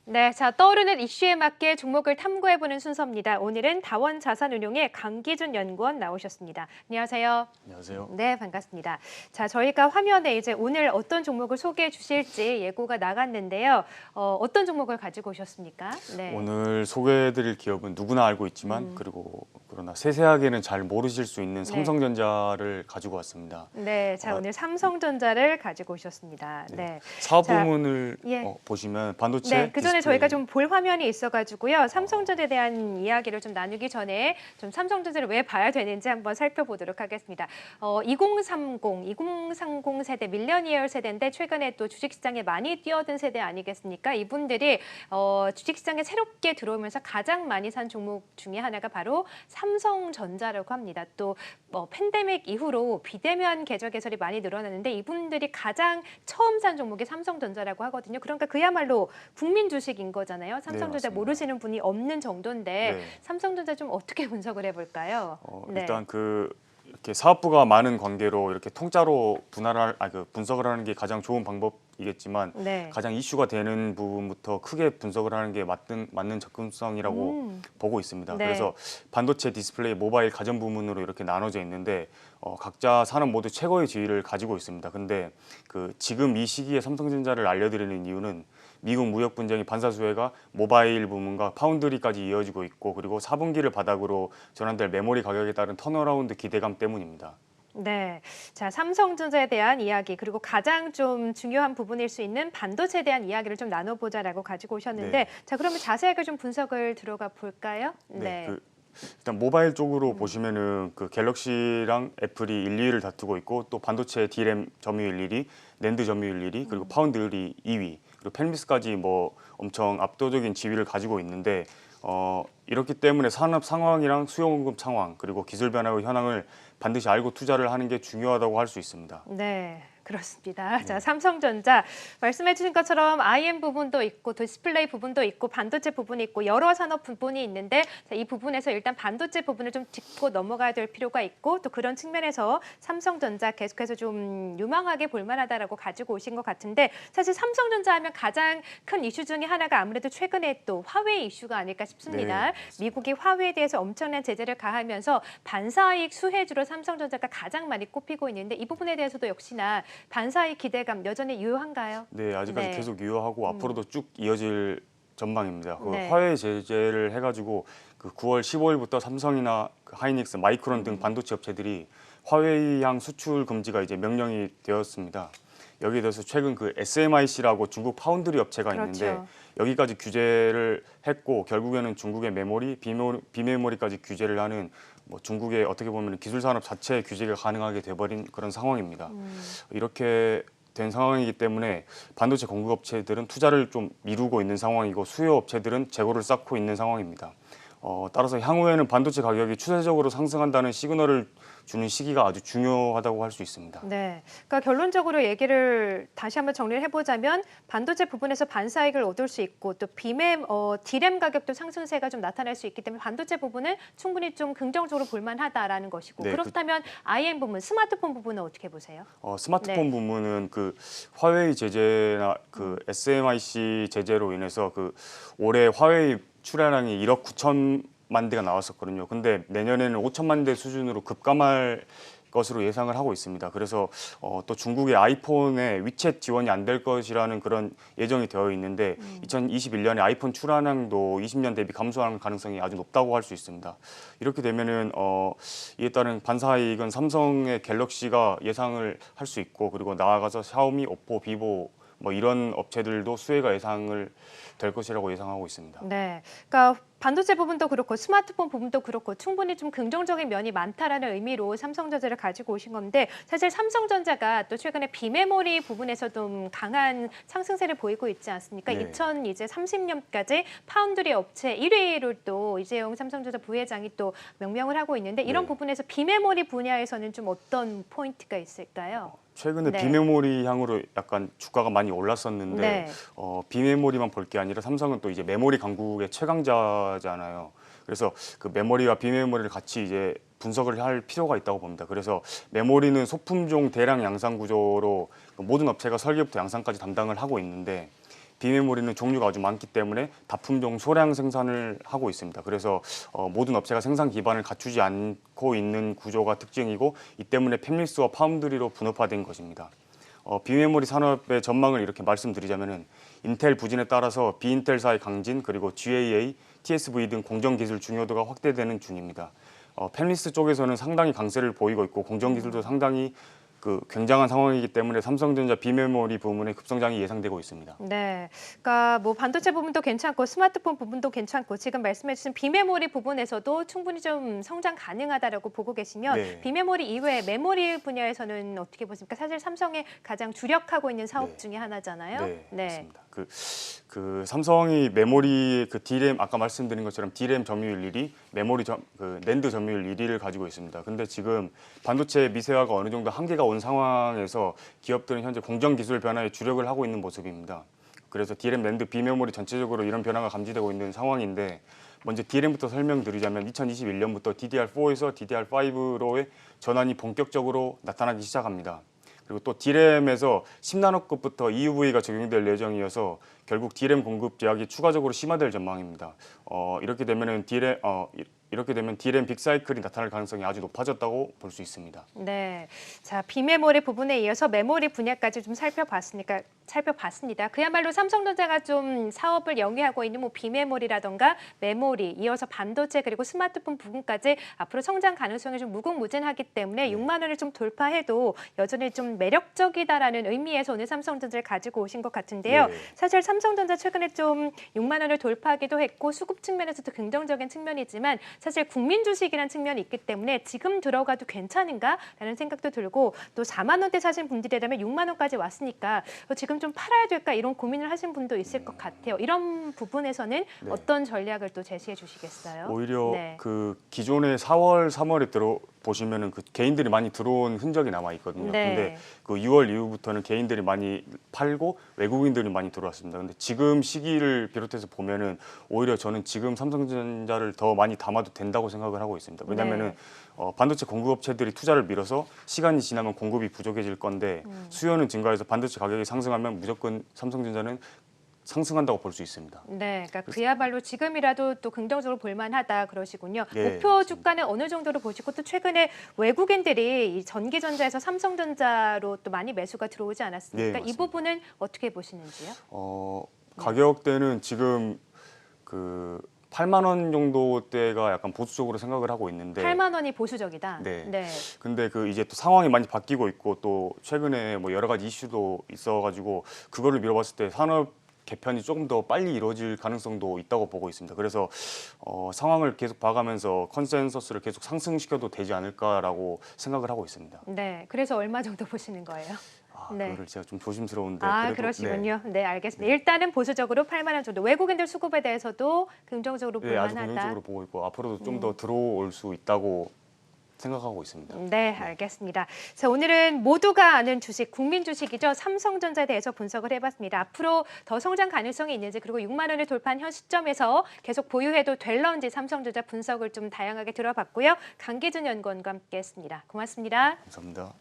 네, 자, 떠오르는 이슈에 맞게 종목을 탐구해보는 순서입니다. 오늘은 다원자산운용의 강기준 연구원 나오셨습니다. 안녕하세요. 안녕하세요. 네, 반갑습니다. 자, 저희가 화면에 이제 오늘 어떤 종목을 소개해 주실지 예고가 나갔는데요. 어떤 종목을 가지고 오셨습니까? 네. 오늘 소개해드릴 기업은 누구나 알고 있지만 그러나 세세하게는 잘 모르실 수 있는 네. 삼성전자를 가지고 왔습니다. 네, 자, 오늘 삼성전자를 가지고 오셨습니다. 네. 사업 자, 부문을 예. 보시면 반도체, 네, 그 전에 디스플레이, 저희가 좀 볼 화면이 있어가지고요. 삼성전자에 대한 이야기를 좀 나누기 전에 좀 삼성전자를 왜 봐야 되는지 한번 살펴보도록 하겠습니다. 2030 세대, 밀레니얼 세대인데 최근에 또 주식시장에 많이 뛰어든 세대 아니겠습니까? 이분들이 주식시장에 새롭게 들어오면서 가장 많이 산 종목 중에 하나가 바로 삼성전자라고 합니다. 또 팬데믹 이후로 비대면 계좌 개설이 많이 늘어났는데 이분들이 가장 처음 산 종목이 삼성전자라고 하거든요. 그러니까 그야말로 국민 주식인 거잖아요. 삼성전자 맞습니다. 모르시는 분이 없는 정도인데 네. 삼성전자 좀 어떻게 분석을 해볼까요? 네. 일단 이렇게 사업부가 많은 관계로 이렇게 통짜로 분석을 하는 게 가장 좋은 방법이겠지만 네. 가장 이슈가 되는 부분부터 크게 분석을 하는 게 맞는 접근성이라고 보고 있습니다. 네. 그래서 반도체, 디스플레이, 모바일, 가전 부문으로 이렇게 나눠져 있는데 각자 산업 모두 최고의 지위를 가지고 있습니다. 근데 지금 이 시기에 삼성전자를 알려드리는 이유는 미국 무역 분쟁이 반사수혜가 모바일 부문과 파운드리까지 이어지고 있고 그리고 4분기를 바닥으로 전환될 메모리 가격에 따른 턴어라운드 기대감 때문입니다. 네, 자 삼성전자에 대한 이야기 그리고 가장 좀 중요한 부분일 수 있는 반도체에 대한 이야기를 좀 나눠보자라고 가지고 오셨는데, 네. 자 그러면 자세하게 좀 분석을 들어가 볼까요? 네, 일단 모바일 쪽으로 보시면은 갤럭시랑 애플이 1, 2위를 다투고 있고 또 반도체 D램 점유율 1위, 낸드 점유율 1위, 그리고 파운드리 2위, 그리고 펠미스까지 뭐 엄청 압도적인 지위를 가지고 있는데 이렇기 때문에 산업 상황이랑 수요 공급 상황 그리고 기술 변화의 현황을 반드시 알고 투자를 하는 게 중요하다고 할 수 있습니다. 네, 그렇습니다. 자, 삼성전자 말씀해 주신 것처럼 IM 부분도 있고 디스플레이 부분도 있고 반도체 부분이 있고 여러 산업 부분이 있는데 자, 이 부분에서 일단 반도체 부분을 좀 짚고 넘어가야 될 필요가 있고 또 그런 측면에서 삼성전자 계속해서 좀 유망하게 볼 만하다라고 가지고 오신 것 같은데 사실 삼성전자 하면 가장 큰 이슈 중에 하나가 아무래도 최근에 또 화웨이 이슈가 아닐까 싶습니다. 네, 미국이 화웨이에 대해서 엄청난 제재를 가하면서 반사이익 수혜주로 삼성전자가 가장 많이 꼽히고 있는데 이 부분에 대해서도 역시나 반사이익 기대감 여전히 유효한가요? 네, 아직까지 네. 계속 유효하고 앞으로도 쭉 이어질 전망입니다. 네. 화웨이 제재를 해가지고 9월 15일부터 삼성이나 하이닉스, 마이크론 등 반도체 업체들이 화웨이향 수출 금지가 이제 명령이 되었습니다. 여기에 대해서 최근 SMIC라고 중국 파운드리 업체가 그렇죠. 있는데 여기까지 규제를 했고 결국에는 중국의 메모리, 비메모리까지 규제를 하는 뭐 중국의 어떻게 보면 기술 산업 자체의 규제가 가능하게 돼버린 그런 상황입니다. 이렇게 된 상황이기 때문에 반도체 공급 업체들은 투자를 좀 미루고 있는 상황이고 수요 업체들은 재고를 쌓고 있는 상황입니다. 따라서 향후에는 반도체 가격이 추세적으로 상승한다는 시그널을 주는 시기가 아주 중요하다고 할 수 있습니다. 네, 그러니까 결론적으로 얘기를 다시 한번 정리를 해보자면 반도체 부분에서 반사이익을 얻을 수 있고 또 D램 가격도 상승세가 좀 나타날 수 있기 때문에 반도체 부분은 충분히 좀 긍정적으로 볼만하다라는 것이고 네, 그렇다면 IM 부분, 스마트폰 부분은 어떻게 보세요? 스마트폰 네. 부문은 화웨이 제재나 SMIC 제재로 인해서 올해 화웨이 출하량이 1억 9천만 대가 나왔었거든요. 근데 내년에는 5천만 대 수준으로 급감할 것으로 예상을 하고 있습니다. 그래서 또 중국의 아이폰에 위챗 지원이 안 될 것이라는 그런 예정이 되어 있는데 2021년에 아이폰 출하량도 20년 대비 감소하는 가능성이 아주 높다고 할 수 있습니다. 이렇게 되면은 이에 따른 반사이익은 삼성의 갤럭시가 예상을 할 수 있고 그리고 나아가서 샤오미, 오포, 비보 뭐 이런 업체들도 수혜가 예상을 될 것이라고 예상하고 있습니다. 네, 그러니까 반도체 부분도 그렇고 스마트폰 부분도 그렇고 충분히 좀 긍정적인 면이 많다라는 의미로 삼성전자를 가지고 오신 건데 사실 삼성전자가 또 최근에 비메모리 부분에서 좀 강한 상승세를 보이고 있지 않습니까? 네. 2030년까지 파운드리 업체 1위를 또 이재용 삼성전자 부회장이 또 명명을 하고 있는데 이런 네. 부분에서 비메모리 분야에서는 좀 어떤 포인트가 있을까요? 최근에 네. 비메모리 향으로 약간 주가가 많이 올랐었는데 네. 비메모리만 볼 게 아니라 삼성은 또 이제 메모리 강국의 최강자잖아요. 그래서 메모리와 비메모리를 같이 이제 분석을 할 필요가 있다고 봅니다. 그래서 메모리는 소품종 대량 양산 구조로 모든 업체가 설계부터 양산까지 담당을 하고 있는데 비메모리는 종류가 아주 많기 때문에 다품종 소량 생산을 하고 있습니다. 그래서 모든 업체가 생산 기반을 갖추지 않고 있는 구조가 특징이고 이 때문에 팹리스와 파운드리로 분업화된 것입니다. 비메모리 산업의 전망을 이렇게 말씀드리자면은 인텔 부진에 따라서 비인텔사의 강진 그리고 GAA, TSV 등 공정 기술 중요도가 확대되는 중입니다. 팹리스 쪽에서는 상당히 강세를 보이고 있고 공정 기술도 상당히 굉장한 상황이기 때문에 삼성전자 비메모리 부문의 급성장이 예상되고 있습니다. 네, 그러니까 뭐 반도체 부분도 괜찮고 스마트폰 부분도 괜찮고 지금 말씀해주신 비메모리 부분에서도 충분히 좀 성장 가능하다라고 보고 계시면 네. 비메모리 이외에 메모리 분야에서는 어떻게 보십니까? 사실 삼성의 가장 주력하고 있는 사업 네. 중에 하나잖아요. 네, 맞습니다. 삼성이 메모리 D램 아까 말씀드린 것처럼 D램 점유율 1위, 낸드 점유율 1위를 가지고 있습니다. 근데 지금 반도체 미세화가 어느 정도 한계가 온 상황에서 기업들은 현재 공정 기술 변화에 주력을 하고 있는 모습입니다. 그래서 D램, 낸드, 비메모리 전체적으로 이런 변화가 감지되고 있는 상황인데 먼저 D램부터 설명드리자면 2021년부터 DDR4에서 DDR5로의 전환이 본격적으로 나타나기 시작합니다. 그리고 또 D램에서 10나노급부터 EUV가 적용될 예정이어서 결국 D램 공급 제약이 추가적으로 심화될 전망입니다. 이렇게 되면 D램 빅사이클이 나타날 가능성이 아주 높아졌다고 볼 수 있습니다. 네, 자 비메모리 부분에 이어서 메모리 분야까지 좀 살펴봤습니다. 그야말로 삼성전자가 좀 사업을 영위하고 있는 뭐 비메모리라던가 메모리, 이어서 반도체 그리고 스마트폰 부분까지 앞으로 성장 가능성이 좀 무궁무진하기 때문에 6만 원을 좀 돌파해도 여전히 좀 매력적이다라는 의미에서 오늘 삼성전자를 가지고 오신 것 같은데요. 네. 사실 삼성전자 최근에 좀 6만 원을 돌파하기도 했고 수급 측면에서도 긍정적인 측면이지만 사실 국민 주식이라는 측면이 있기 때문에 지금 들어가도 괜찮은가라는 생각도 들고 또 4만 원대 사신 분들이라면 6만 원까지 왔으니까 지금 좀 팔아야 될까 이런 고민을 하신 분도 있을 것 같아요. 이런 부분에서는 네. 어떤 전략을 또 제시해 주시겠어요? 오히려 네. 기존에 4월, 3월에 보시면은 개인들이 많이 들어온 흔적이 남아 있거든요. 네. 근데 6월 이후부터는 개인들이 많이 팔고 외국인들이 많이 들어왔습니다. 근데 지금 시기를 비롯해서 보면은 오히려 저는 지금 삼성전자를 더 많이 담아도 된다고 생각을 하고 있습니다. 왜냐면은 네. 반도체 공급업체들이 투자를 밀어서 시간이 지나면 공급이 부족해질 건데 수요는 증가해서 반도체 가격이 상승하면 무조건 삼성전자는 상승한다고 볼 수 있습니다. 네, 그러니까 그야말로 지금이라도 또 긍정적으로 볼만하다 그러시군요. 네, 목표 맞습니다. 주가는 어느 정도로 보시고 또 최근에 외국인들이 이 전기전자에서 삼성전자로 또 많이 매수가 들어오지 않았습니까? 네, 이 맞습니다. 부분은 어떻게 보시는지요? 가격대는 지금 8만 원 정도대가 약간 보수적으로 생각을 하고 있는데 8만 원이 보수적이다. 네. 네. 근데 이제 또 상황이 많이 바뀌고 있고 또 최근에 뭐 여러 가지 이슈도 있어가지고 그거를 미뤄봤을 때 산업 개편이 조금 더 빨리 이루어질 가능성도 있다고 보고 있습니다. 그래서 상황을 계속 봐가면서 컨센서스를 계속 상승시켜도 되지 않을까라고 생각을 하고 있습니다. 네. 그래서 얼마 정도 보시는 거예요? 네. 그거를 제가 좀 조심스러운데 그래도, 그러시군요. 네, 알겠습니다. 일단은 보수적으로 8만 원 정도. 외국인들 수급에 대해서도 긍정적으로 네, 아주 볼만하다. 긍정적으로 보고 있고 앞으로도 좀 더 들어올 수 있다고 생각하고 있습니다. 네, 알겠습니다. 자, 오늘은 모두가 아는 주식, 국민 주식이죠. 삼성전자에 대해서 분석을 해봤습니다. 앞으로 더 성장 가능성이 있는지 그리고 6만 원을 돌파한 현 시점에서 계속 보유해도 될런지 삼성전자 분석을 좀 다양하게 들어봤고요. 강기준 연구원과 함께했습니다. 고맙습니다. 감사합니다.